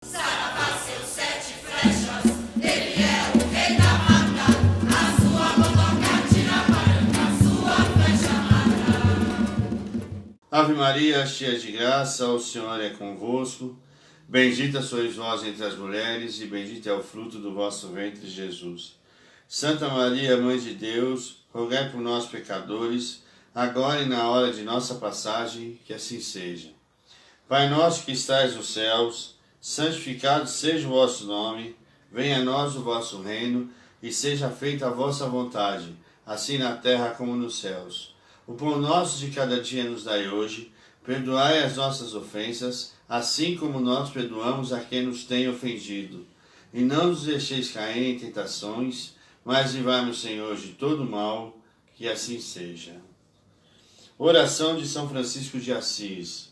Saravá, seus 7 flechas, ele é o rei da mata. A sua boca tira branca, a sua flecha mata. Ave Maria, cheia de graça, o Senhor é convosco. Bendita sois vós entre as mulheres, e bendito é o fruto do vosso ventre, Jesus. Santa Maria, Mãe de Deus, rogai por nós, pecadores, agora e na hora de nossa passagem, que assim seja. Pai nosso que estais nos céus, santificado seja o vosso nome, venha a nós o vosso reino, e seja feita a vossa vontade, assim na terra como nos céus. O pão nosso de cada dia nos dai hoje, perdoai as nossas ofensas, assim como nós perdoamos a quem nos tem ofendido. E não nos deixeis cair em tentações, mas livrai-nos, Senhor, de todo mal, que assim seja. Oração de São Francisco de Assis.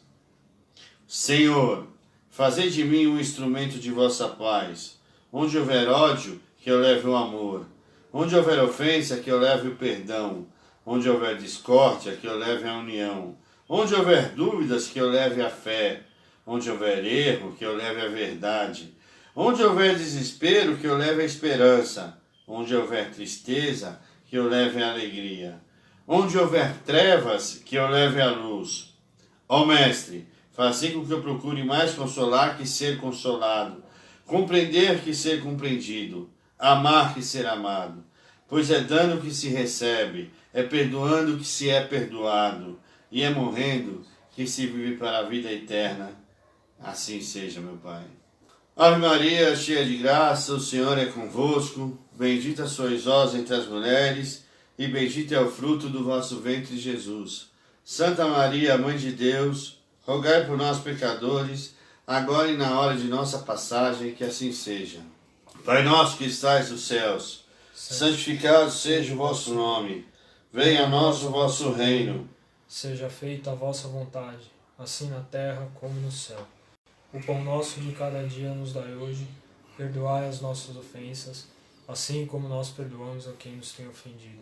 Senhor, fazei de mim um instrumento de vossa paz. Onde houver ódio, que eu leve o amor. Onde houver ofensa, que eu leve o perdão. Onde houver discórdia, que eu leve a união. Onde houver dúvidas, que eu leve a fé. Onde houver erro, que eu leve a verdade. Onde houver desespero, que eu leve a esperança. Onde houver tristeza, que eu leve a alegria. Onde houver trevas, que eu leve a luz. Ó Mestre, fazer com que eu procure mais consolar que ser consolado, compreender que ser compreendido, amar que ser amado. Pois é dando que se recebe, é perdoando que se é perdoado, e é morrendo que se vive para a vida eterna. Assim seja, meu Pai. Ave Maria, cheia de graça, o Senhor é convosco. Bendita sois vós entre as mulheres, e bendito é o fruto do vosso ventre, Jesus. Santa Maria, Mãe de Deus, rogai por nós, pecadores, agora e na hora de nossa passagem, que assim seja. Pai nosso que estais nos céus, santificado seja o vosso nome. Venha a nós o vosso reino. Seja feita a vossa vontade, assim na terra como no céu. O pão nosso de cada dia nos dai hoje. Perdoai as nossas ofensas, assim como nós perdoamos a quem nos tem ofendido.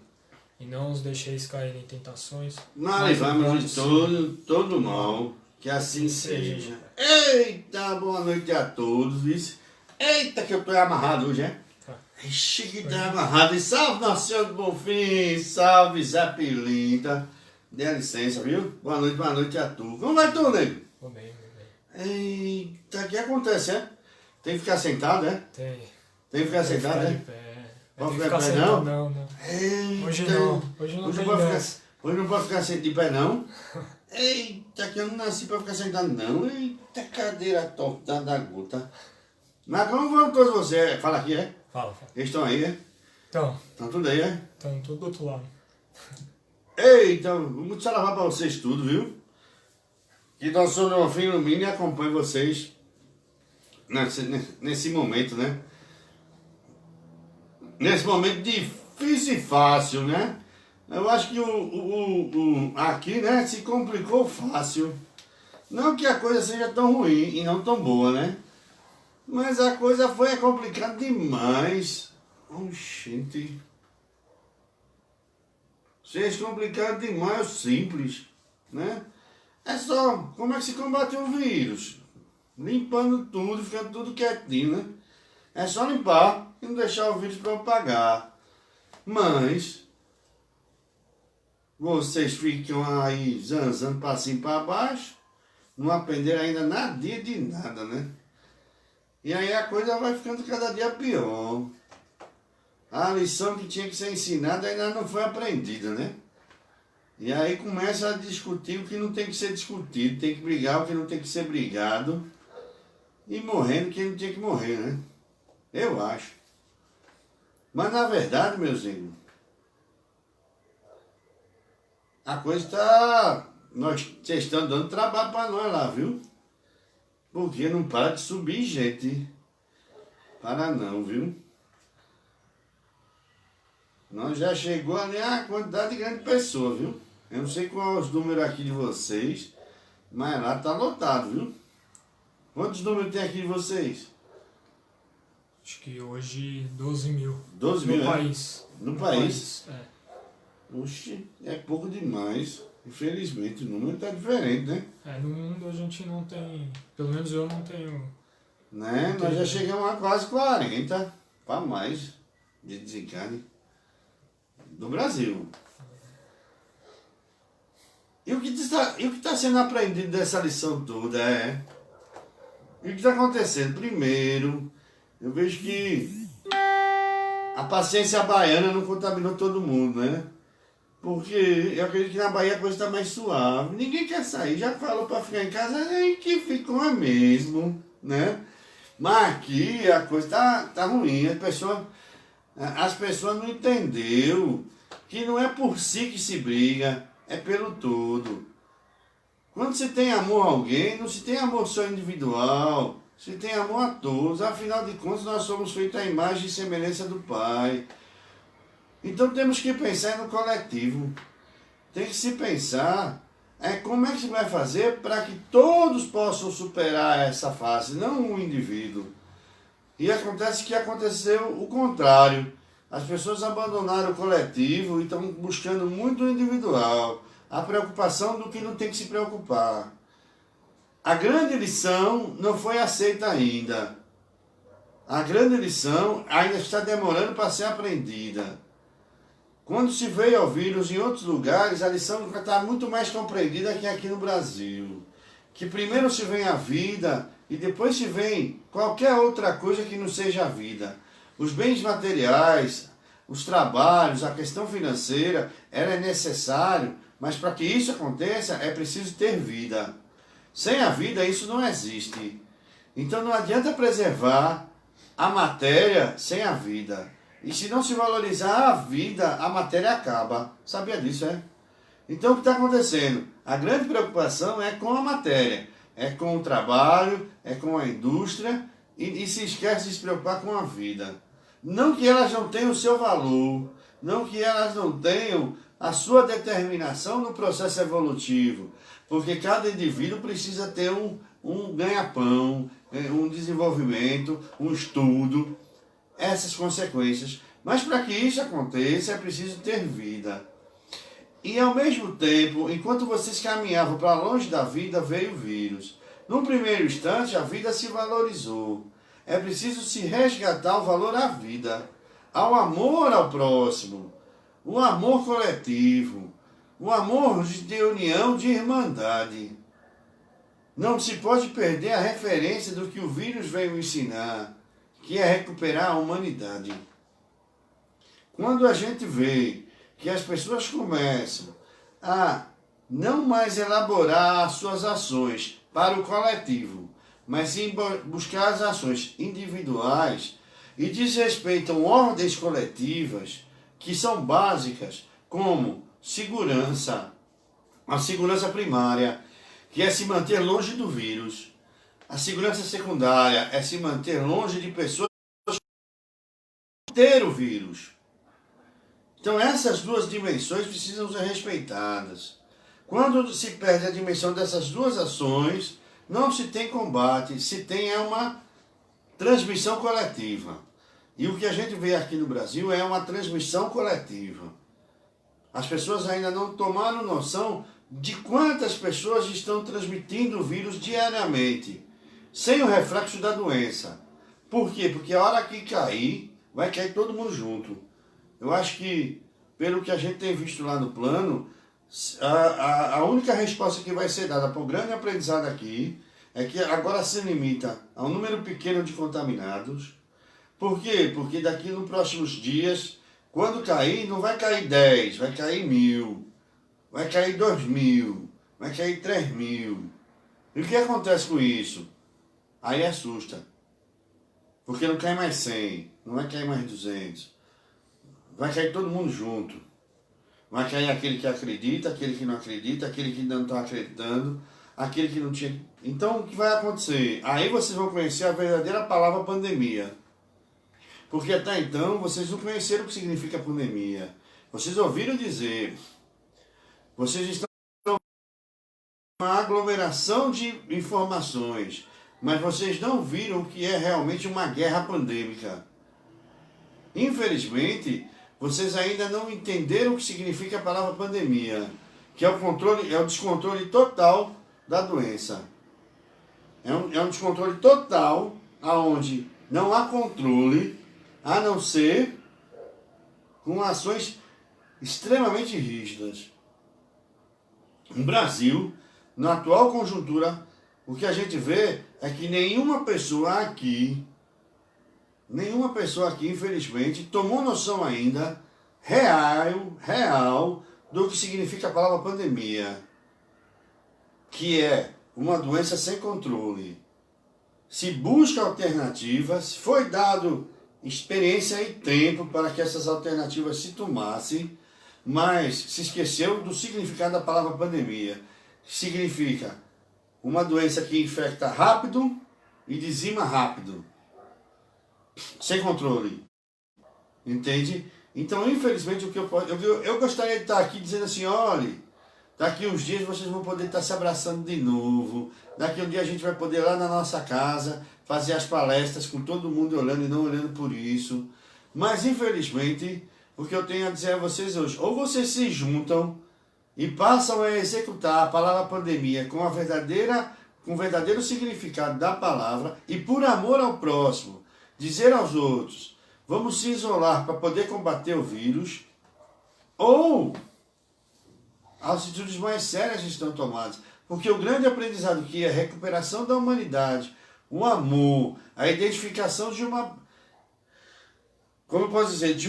E não os deixeis cair em tentações, Mas livrai-nos de todo mal, que assim seja. Eita, boa noite a todos, vice. Eita, que eu tô amarrado hoje, é? Ixi, que tá amarrado. E salve Nossa Senhora do Bonfim, salve Zé Pilinta. Dê licença, viu? Boa noite a tu. Como vai tu, nego? Vou bem. Eita, o que acontece, é? Tem que ficar sentado, é? Tem Tem que ficar sentado, de é? pé. Pode Tem que ficar ficar de pé, não? sentado, não. Eita. Hoje não tem pode dessa. Hoje não pode ficar de pé, não? Eita, que eu não nasci pra ficar sentado, não. Eita, cadeira torta da gota. Mas como vão todos vocês? Fala aqui, é? Fala. Eles estão aí, é? Então, Estão tudo aí, é? tudo do outro lado. Eita, muito saravá pra vocês tudo, viu? Que Nosso Senhor do Bonfim ilumine e acompanhe vocês nesse momento, né? Nesse momento difícil e fácil, né? Eu acho que aqui, né, se complicou fácil. Não que a coisa seja tão ruim e não tão boa, né? Mas a coisa foi complicada demais. Oxente. Vocês complicaram demais o simples, né? É só como é que se combate o vírus. Limpando tudo, ficando tudo quietinho, né? É só limpar e não deixar o vírus propagar. Mas vocês ficam aí zanzando para cima e para baixo, não aprenderam ainda nadinha de nada, né? E aí a coisa vai ficando cada dia pior. A lição que tinha que ser ensinada ainda não foi aprendida, né? E aí começa a discutir o que não tem que ser discutido, tem que brigar o que não tem que ser brigado, e morrendo quem não tinha que morrer, né? Eu acho. Mas na verdade, meus amigos, a coisa está... Vocês estão dando trabalho para nós lá, viu? Porque não para de subir gente. Para não, viu? Nós já chegou ali a quantidade grande de pessoas, viu? Eu não sei qual é os números aqui de vocês, mas lá tá lotado, viu? Quantos números tem aqui de vocês? Acho que hoje 12 mil. 12 mil, no é? país. No país? É. Oxe, é pouco demais. Infelizmente, o número tá diferente, né? No mundo a gente não tem, pelo menos eu não tenho né? Nós já chegamos a quase 40, para mais, de desencarne do Brasil. E o que está sendo aprendido dessa lição toda é... E o que está acontecendo? Primeiro, eu vejo que a paciência baiana não contaminou todo mundo, né? Porque eu acredito que na Bahia a coisa está mais suave. Ninguém quer sair, já falou para ficar em casa, aí que ficou mesmo, né? Mas aqui a coisa tá ruim. As pessoas não entenderam que não é por si que se briga, é pelo todo. Quando se tem amor a alguém, não se tem amor só individual, se tem amor a todos. Afinal de contas, nós somos feitos à imagem e semelhança do Pai. Então temos que pensar no coletivo. Tem que se pensar como é que se vai fazer para que todos possam superar essa fase, não um indivíduo. E acontece que aconteceu o contrário. As pessoas abandonaram o coletivo e estão buscando muito o individual. A preocupação do que não tem que se preocupar. A grande lição não foi aceita ainda. A grande lição ainda está demorando para ser aprendida. Quando se veio ao vírus em outros lugares, a lição está muito mais compreendida que aqui no Brasil. Que primeiro se vem a vida e depois se vem qualquer outra coisa que não seja a vida. Os bens materiais, os trabalhos, a questão financeira, ela é necessário, mas para que isso aconteça é preciso ter vida. Sem a vida isso não existe. Então não adianta preservar a matéria sem a vida. E se não se valorizar a vida, a matéria acaba. Sabia disso, é? Então o que está acontecendo? A grande preocupação é com a matéria, é com o trabalho, é com a indústria e se esquece de se preocupar com a vida. Não que elas não tenham o seu valor, não que elas não tenham a sua determinação no processo evolutivo, porque cada indivíduo precisa ter um ganha-pão, um desenvolvimento, um estudo, essas consequências. Mas para que isso aconteça é preciso ter vida. E ao mesmo tempo, enquanto vocês caminhavam para longe da vida, veio o vírus. Num primeiro instante, a vida se valorizou. É preciso se resgatar o valor à vida, ao amor ao próximo, o amor coletivo, o amor de união, de irmandade. Não se pode perder a referência do que o vírus veio ensinar, que é recuperar a humanidade. Quando a gente vê que as pessoas começam a não mais elaborar as suas ações para o coletivo, mas sim buscar as ações individuais e desrespeitam ordens coletivas que são básicas, como segurança, a segurança primária, que é se manter longe do vírus. A segurança secundária é se manter longe de pessoas que ter o vírus. Então essas duas dimensões precisam ser respeitadas. Quando se perde a dimensão dessas duas ações, não se tem combate, se tem uma transmissão coletiva. E o que a gente vê aqui no Brasil é uma transmissão coletiva. As pessoas ainda não tomaram noção de quantas pessoas estão transmitindo o vírus diariamente, sem o reflexo da doença. Por quê? Porque a hora que cair, vai cair todo mundo junto. Eu acho que, pelo que a gente tem visto lá no plano, a única resposta que vai ser dada para o grande aprendizado aqui é que agora se limita a um número pequeno de contaminados. Por quê? Porque daqui nos próximos dias, quando cair, não vai cair 10, vai cair 1.000, vai cair 2.000, vai cair 3.000. E o que acontece com isso? Aí assusta. Porque não cai mais 100, não vai cair mais 200. Vai cair todo mundo junto. Vai cair aquele que acredita, aquele que não acredita, aquele que não está acreditando, aquele que não tinha... Então, o que vai acontecer? Aí vocês vão conhecer a verdadeira palavra pandemia. Porque até então, vocês não conheceram o que significa pandemia. Vocês ouviram dizer. Vocês estão uma aglomeração de informações, mas vocês não viram o que é realmente uma guerra pandêmica. Infelizmente, vocês ainda não entenderam o que significa a palavra pandemia, que é o descontrole total da doença. É um descontrole total aonde não há controle, a não ser com ações extremamente rígidas. No Brasil, na atual conjuntura, o que a gente vê é que nenhuma pessoa aqui, infelizmente, tomou noção ainda real do que significa a palavra pandemia, que é uma doença sem controle. Se busca alternativas, foi dado experiência e tempo para que essas alternativas se tomassem, mas se esqueceu do significado da palavra pandemia. Significa uma doença que infecta rápido e dizima rápido, sem controle. Entende? Então, infelizmente, o que eu gostaria de estar aqui dizendo assim, olhe, daqui uns dias vocês vão poder estar se abraçando de novo, daqui um dia a gente vai poder ir lá na nossa casa fazer as palestras com todo mundo olhando e não olhando por isso. Mas, infelizmente, o que eu tenho a dizer a vocês hoje, ou vocês se juntam e passam a executar a palavra pandemia com o verdadeiro significado da palavra e por amor ao próximo, dizer aos outros, vamos se isolar para poder combater o vírus, ou as atitudes mais sérias estão tomadas. Porque o grande aprendizado que é a recuperação da humanidade, o amor, a identificação de uma, como eu posso dizer, de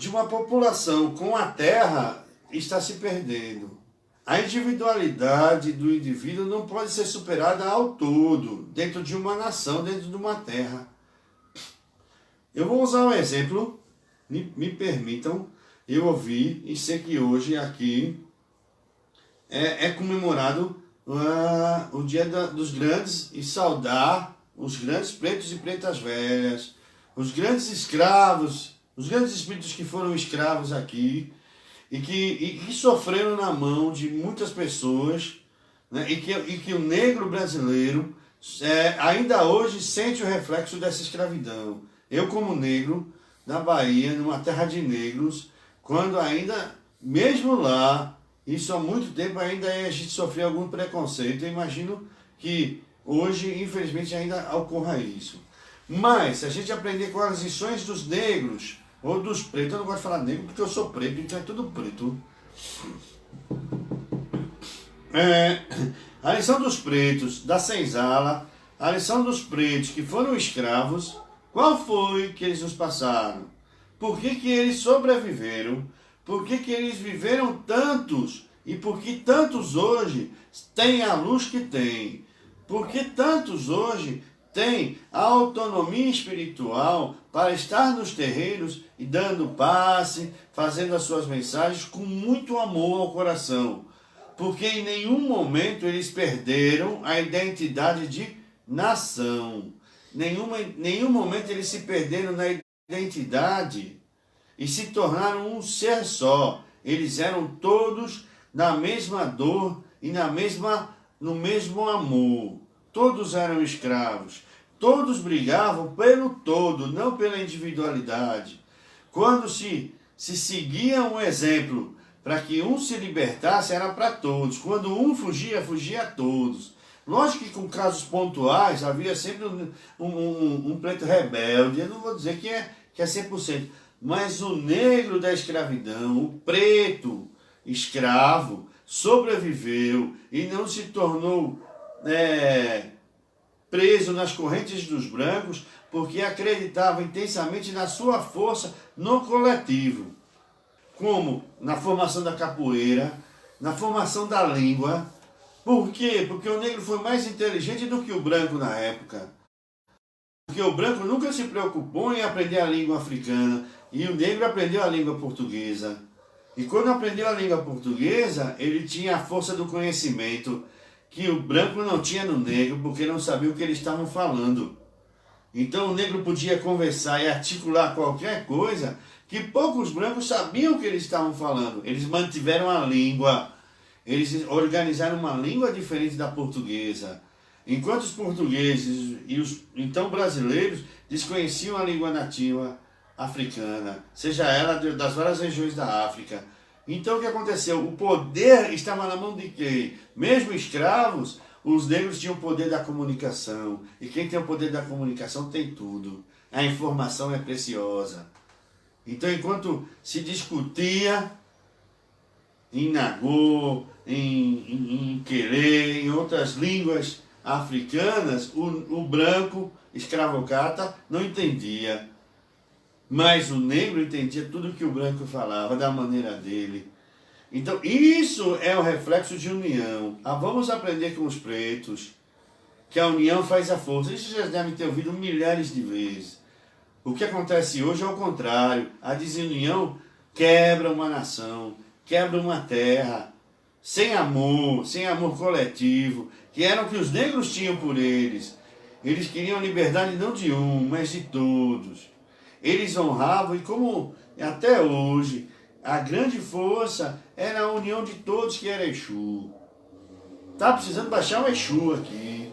uma população com a terra está se perdendo. A individualidade do indivíduo não pode ser superada ao todo, dentro de uma nação, dentro de uma terra. Eu vou usar um exemplo, me permitam, eu ouvi e sei que hoje aqui é comemorado o Dia dos Grandes e saudar os grandes pretos e pretas velhas, os grandes escravos, os grandes espíritos que foram escravos aqui e que sofreram na mão de muitas pessoas, né, e que o negro brasileiro ainda hoje sente o reflexo dessa escravidão. Eu, como negro, na Bahia, numa terra de negros, quando ainda, mesmo lá, isso há muito tempo ainda a gente sofreu algum preconceito. Eu imagino que hoje, infelizmente, ainda ocorra isso. Mas, se a gente aprender com as lições dos negros, ou dos pretos, eu não gosto de falar negro porque eu sou preto, então é tudo preto. A lição dos pretos, da senzala, a lição dos pretos que foram escravos, qual foi que eles nos passaram? Por que eles sobreviveram? Por que eles viveram tantos? E por que tantos hoje têm a luz que têm? Por que tantos hoje têm a autonomia espiritual para estar nos terreiros e dando passe, fazendo as suas mensagens com muito amor ao coração? Porque em nenhum momento eles perderam a identidade de nação. Nenhum momento eles se perderam na identidade e se tornaram um ser só. Eles eram todos na mesma dor e no mesmo amor. Todos eram escravos. Todos brigavam pelo todo, não pela individualidade. Quando se seguia um exemplo para que um se libertasse, era para todos. Quando um fugia, fugia a todos. Lógico que com casos pontuais havia sempre um preto rebelde. Eu não vou dizer que é 100%. Mas o negro da escravidão, o preto escravo, sobreviveu e não se tornou preso nas correntes dos brancos porque acreditava intensamente na sua força no coletivo. Como na formação da capoeira, na formação da língua. Por quê? Porque o negro foi mais inteligente do que o branco na época. Porque o branco nunca se preocupou em aprender a língua africana e o negro aprendeu a língua portuguesa. E quando aprendeu a língua portuguesa, ele tinha a força do conhecimento que o branco não tinha no negro, porque não sabia o que eles estavam falando. Então o negro podia conversar e articular qualquer coisa que poucos brancos sabiam o que eles estavam falando. Eles mantiveram a língua. Eles organizaram uma língua diferente da portuguesa. Enquanto os portugueses e os então brasileiros desconheciam a língua nativa africana, seja ela das várias regiões da África. Então o que aconteceu? O poder estava na mão de quem? Mesmo escravos, os negros tinham o poder da comunicação. E quem tem o poder da comunicação tem tudo. A informação é preciosa. Então, enquanto se discutia em Nagô, em Querê, em outras línguas africanas, o branco escravocrata não entendia. Mas o negro entendia tudo que o branco falava, da maneira dele. Então, isso é o reflexo de união. Vamos aprender com os pretos, que a união faz a força. Isso já devem ter ouvido milhares de vezes. O que acontece hoje é o contrário. A desunião quebra uma nação, quebra uma terra, sem amor coletivo, que era o que os negros tinham por eles. Eles queriam liberdade não de um, mas de todos. Eles honravam, e como até hoje, a grande força era a união de todos, que era Exu. Tá precisando baixar um Exu aqui,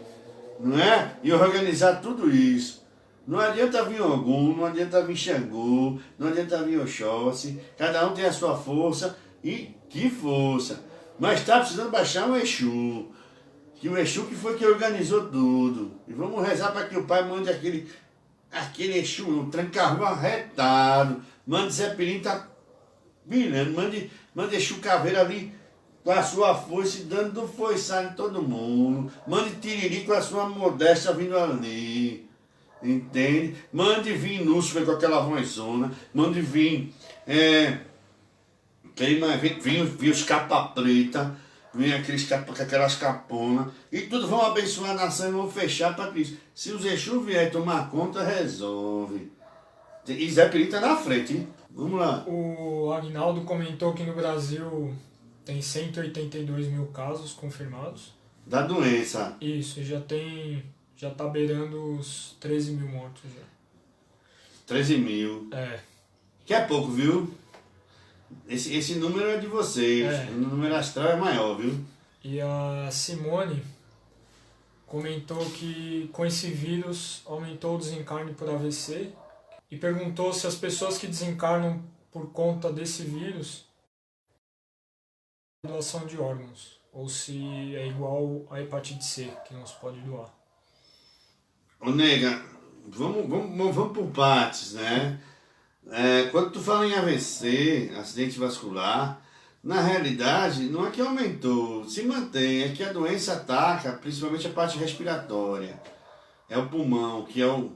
não é? E organizar tudo isso. Não adianta vir Ogum, não adianta vir Xangô, não adianta vir Oxóssi. Cada um tem a sua força, e que força. Mas está precisando baixar um Exu. Que o Exu que foi que organizou tudo. E vamos rezar para que o Pai mande aquele Exu, um tranca-rua arretado. Mande Zé Pirim tá virando. Mande Exu Caveira ali com a sua foice, dando do foiçar em todo mundo. Mande Tiriri com a sua modéstia vindo ali. Entende? Mande vir Lúcifer com aquela vozona. Mande vir vem os capa preta, vem aquelas caponas, e tudo vão abençoar a nação e vão fechar para Cristo. Se os Exu vier tomar conta, resolve. E Zé Pirim tá na frente, hein? Vamos lá. O Agnaldo comentou que no Brasil tem 182 mil casos confirmados. Da doença. Isso, já tá beirando os 13 mil mortos já. 13 mil. É. Que é pouco, viu? Esse número é de vocês. É. O número astral é maior, viu? E a Simone comentou que com esse vírus aumentou o desencarne por AVC e perguntou se as pessoas que desencarnam por conta desse vírus doação de órgãos, ou se é igual a hepatite C, que não se pode doar. Ô nega, vamos por partes, né? Quando tu fala em AVC, acidente vascular, na realidade não é que aumentou, se mantém, é que a doença ataca principalmente a parte respiratória. É o pulmão, que é o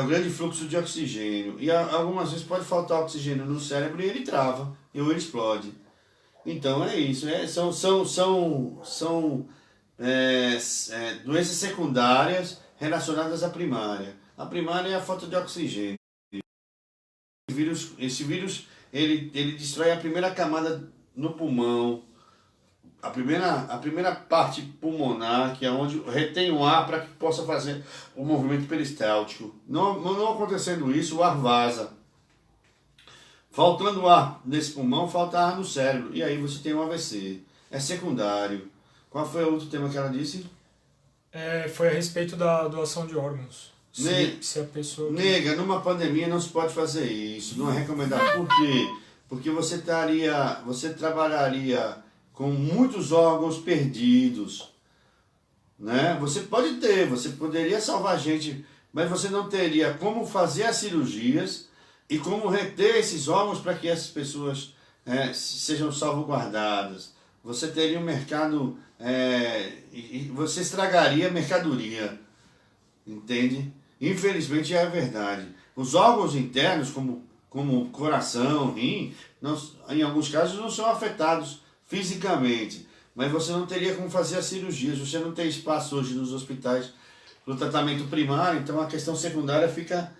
grande fluxo de oxigênio. E algumas vezes pode faltar oxigênio no cérebro e ele trava, ou ele explode. Então é isso, são doenças secundárias relacionadas à primária. A primária é a falta de oxigênio. Esse vírus ele destrói a primeira camada no pulmão, a primeira parte pulmonar, que é onde retém o ar para que possa fazer o movimento peristáltico. Não acontecendo isso, o ar vaza. Faltando ar nesse pulmão, falta ar no cérebro. E aí você tem um AVC. É secundário. Qual foi o outro tema que ela disse? Foi a respeito da doação de órgãos. Se a pessoa... Nega, numa pandemia não se pode fazer isso. Não é recomendado. Por quê? Porque você trabalharia com muitos órgãos perdidos. Né? Você poderia salvar gente, mas você não teria como fazer as cirurgias e como reter esses órgãos para que essas pessoas sejam salvaguardadas. Você teria um mercado, e você estragaria a mercadoria, entende? Infelizmente é a verdade. Os órgãos internos, como coração, rim, em alguns casos não são afetados fisicamente, mas você não teria como fazer as cirurgias, você não tem espaço hoje nos hospitais para o tratamento primário, então a questão secundária fica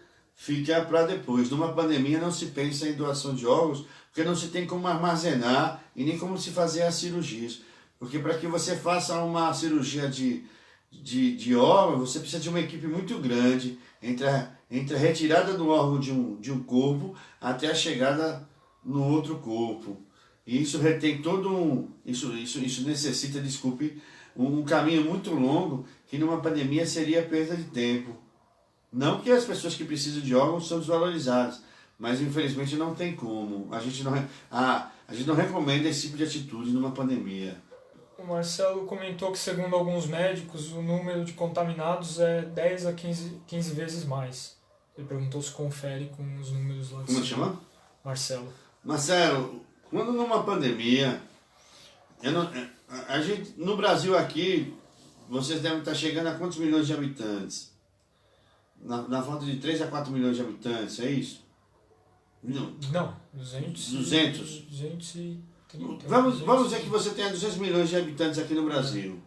para depois. Numa pandemia não se pensa em doação de órgãos, porque não se tem como armazenar e nem como se fazer as cirurgias. Porque para que você faça uma cirurgia de órgão, você precisa de uma equipe muito grande entre a retirada do órgão de um corpo até a chegada no outro corpo. E isso retém isso necessita, um caminho muito longo, que numa pandemia seria perda de tempo. Não que as pessoas que precisam de órgãos são desvalorizadas, mas infelizmente não tem como. A gente não recomenda esse tipo de atitude numa pandemia. O Marcelo comentou que, segundo alguns médicos, o número de contaminados é 10 a 15 vezes mais. Ele perguntou se confere com os números lá de Como cima. chama? Marcelo. Marcelo, quando numa pandemia, a gente, no Brasil aqui, vocês devem estar chegando a quantos milhões de habitantes? Na volta de 3 a 4 milhões de habitantes, é isso? Não. Não, 200. 230. Vamos dizer que você tenha 200 milhões de habitantes aqui no Brasil.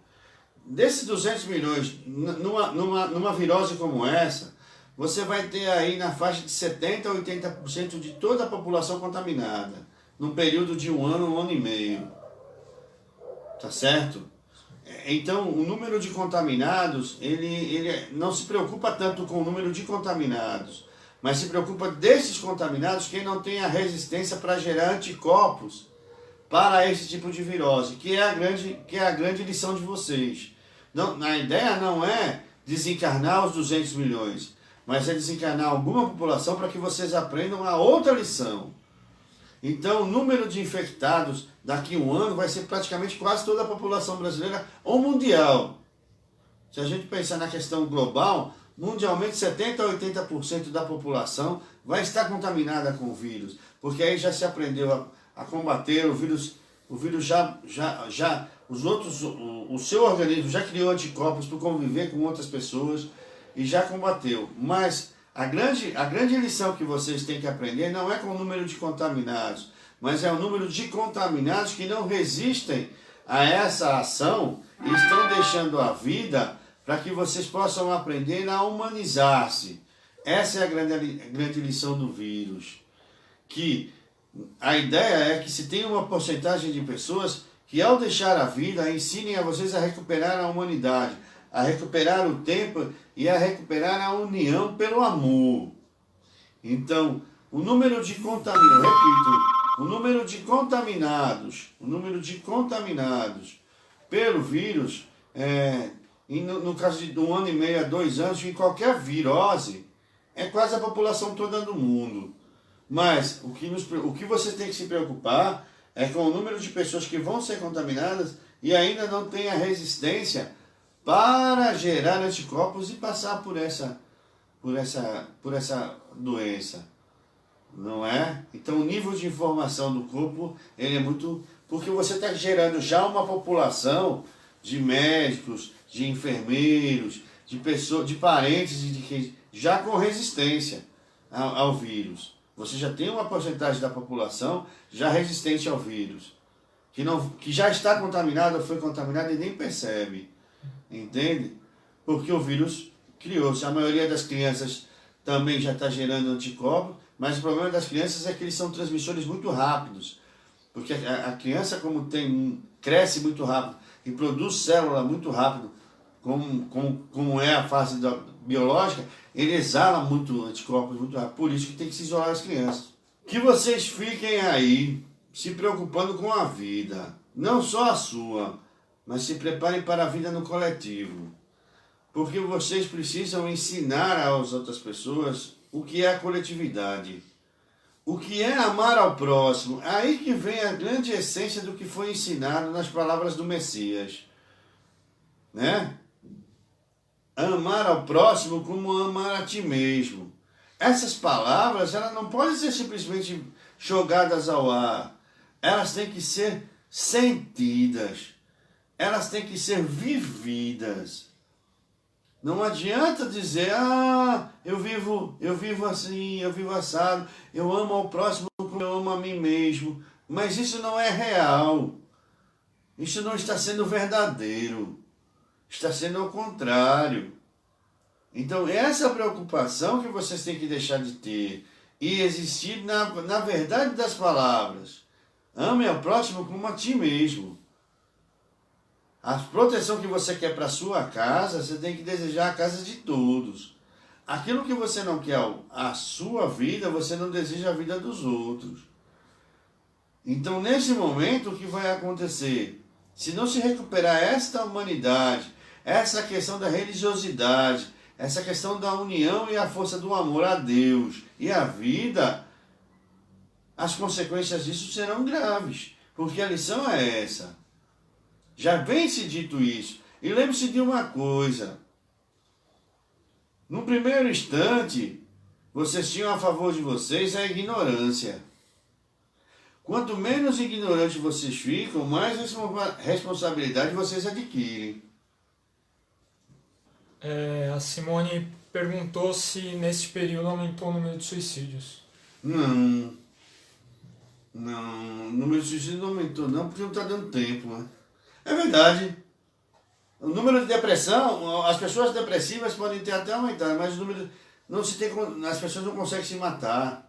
Desses 200 milhões, numa virose como essa, você vai ter aí na faixa de 70% a 80% de toda a população contaminada, num período de um ano e meio. Tá certo? Então, o número de contaminados, ele não se preocupa tanto com o número de contaminados, mas se preocupa desses contaminados quem não tem a resistência para gerar anticorpos para esse tipo de virose, que é a grande lição de vocês. Não, a ideia não é desencarnar os 200 milhões, mas é desencarnar alguma população para que vocês aprendam a outra lição. Então, o número de infectados daqui a um ano vai ser praticamente quase toda a população brasileira ou mundial. Se a gente pensar na questão global, mundialmente 70% a 80% da população vai estar contaminada com o vírus, porque aí já se aprendeu a combater o vírus o seu organismo já criou anticorpos para conviver com outras pessoas e já combateu. Mas a grande lição que vocês têm que aprender não é com o número de contaminados, mas é o número de contaminados que não resistem a essa ação e estão deixando a vida para que vocês possam aprender a humanizar-se. Essa é a grande lição do vírus. Que a ideia é que se tem uma porcentagem de pessoas que, ao deixar a vida, ensinem a vocês a recuperar a humanidade, a recuperar o tempo e a recuperar a união pelo amor. Então, o número de contaminados, repito, o número de contaminados pelo vírus, no caso de 1 ano e meio a 2 anos, em qualquer virose, é quase a população toda do mundo. Mas o que você tem que se preocupar é com o número de pessoas que vão ser contaminadas e ainda não têm a resistência para gerar anticorpos e passar por essa doença. Não é? Então o nível de informação do corpo, ele é muito... Porque você está gerando já uma população de médicos, de enfermeiros, de pessoas, de parentes, já com resistência ao vírus. Você já tem uma porcentagem da população já resistente ao vírus, que já está contaminado ou foi contaminado e nem percebe. Entende? Porque o vírus criou-se. A maioria das crianças também já está gerando anticorpos, mas o problema das crianças é que eles são transmissores muito rápidos. Porque a criança, como cresce muito rápido e produz célula muito rápido, como é a fase biológica, ele exala muito anticorpos muito rápido. Por isso que tem que se isolar as crianças. Que vocês fiquem aí se preocupando com a vida, não só a sua, mas se preparem para a vida no coletivo. Porque vocês precisam ensinar às outras pessoas o que é a coletividade, o que é amar ao próximo. Aí que vem a grande essência do que foi ensinado nas palavras do Messias, né? Amar ao próximo como amar a ti mesmo. Essas palavras, elas não podem ser simplesmente jogadas ao ar. Elas têm que ser sentidas. Elas têm que ser vividas. Não adianta dizer, eu vivo assim, eu vivo assado, eu amo ao próximo como eu amo a mim mesmo. Mas isso não é real. Isso não está sendo verdadeiro. Está sendo ao contrário. Então, essa preocupação que vocês têm que deixar de ter e existir na verdade das palavras. Ame ao próximo como a ti mesmo. A proteção que você quer para a sua casa, você tem que desejar a casa de todos. Aquilo que você não quer a sua vida, você não deseja a vida dos outros. Então, nesse momento, o que vai acontecer? Se não se recuperar esta humanidade, essa questão da religiosidade, essa questão da união e a força do amor a Deus e à vida, as consequências disso serão graves, porque a lição é essa. Já vem se dito isso. E lembre-se de uma coisa. No primeiro instante, vocês tinham a favor de vocês a ignorância. Quanto menos ignorantes vocês ficam, mais responsabilidade vocês adquirem. A Simone perguntou se nesse período aumentou o número de suicídios. Não. Não, o número de suicídio não aumentou não, porque não está dando tempo, né? É verdade. O número de depressão, as pessoas depressivas podem ter até aumentado, mas o número não se tem, as pessoas não conseguem se matar.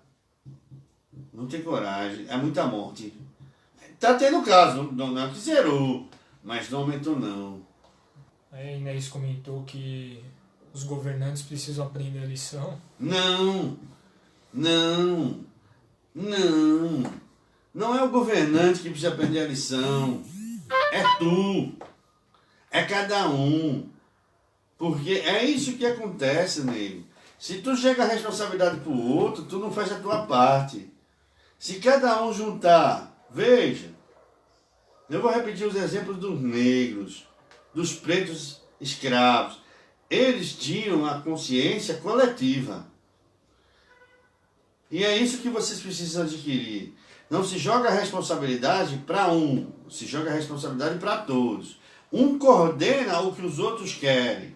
Não tem coragem, é muita morte. Está tendo caso, não é que zerou, mas não aumentou não. A Inês comentou que os governantes precisam aprender a lição. Não é o governante que precisa aprender a lição, é tu, é cada um, porque é isso que acontece, nego. Se tu chega a responsabilidade pro outro, tu não faz a tua parte. Se cada um juntar, veja, eu vou repetir os exemplos dos negros, dos pretos escravos, eles tinham a consciência coletiva. E é isso que vocês precisam adquirir. Não se joga a responsabilidade para um, se joga a responsabilidade para todos. Um coordena o que os outros querem.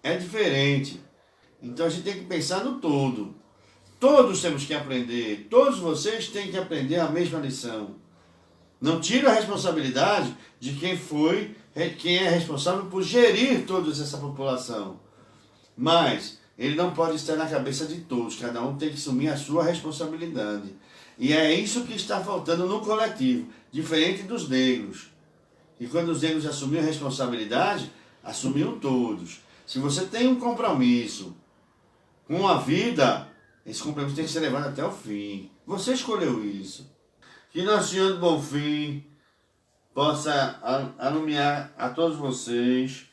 É diferente. Então a gente tem que pensar no todo. Todos temos que aprender, todos vocês têm que aprender a mesma lição. Não tira a responsabilidade de quem é responsável por gerir toda essa população. Mas ele não pode estar na cabeça de todos, cada um tem que assumir a sua responsabilidade. E é isso que está faltando no coletivo, diferente dos negros. E quando os negros assumiram a responsabilidade, assumiram todos. Se você tem um compromisso com a vida, esse compromisso tem que ser levado até o fim. Você escolheu isso. Que Nosso Senhor do Bom Fim possa alumiar a todos vocês,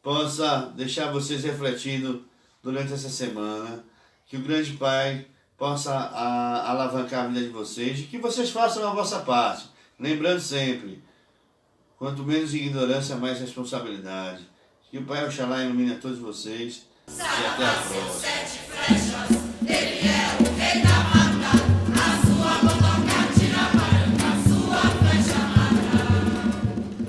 possa deixar vocês refletindo durante essa semana, que o grande Pai possa alavancar a vida de vocês e que vocês façam a vossa parte. Lembrando sempre, quanto menos ignorância, mais responsabilidade. Que o Pai Oxalá ilumine a todos vocês e até a próxima.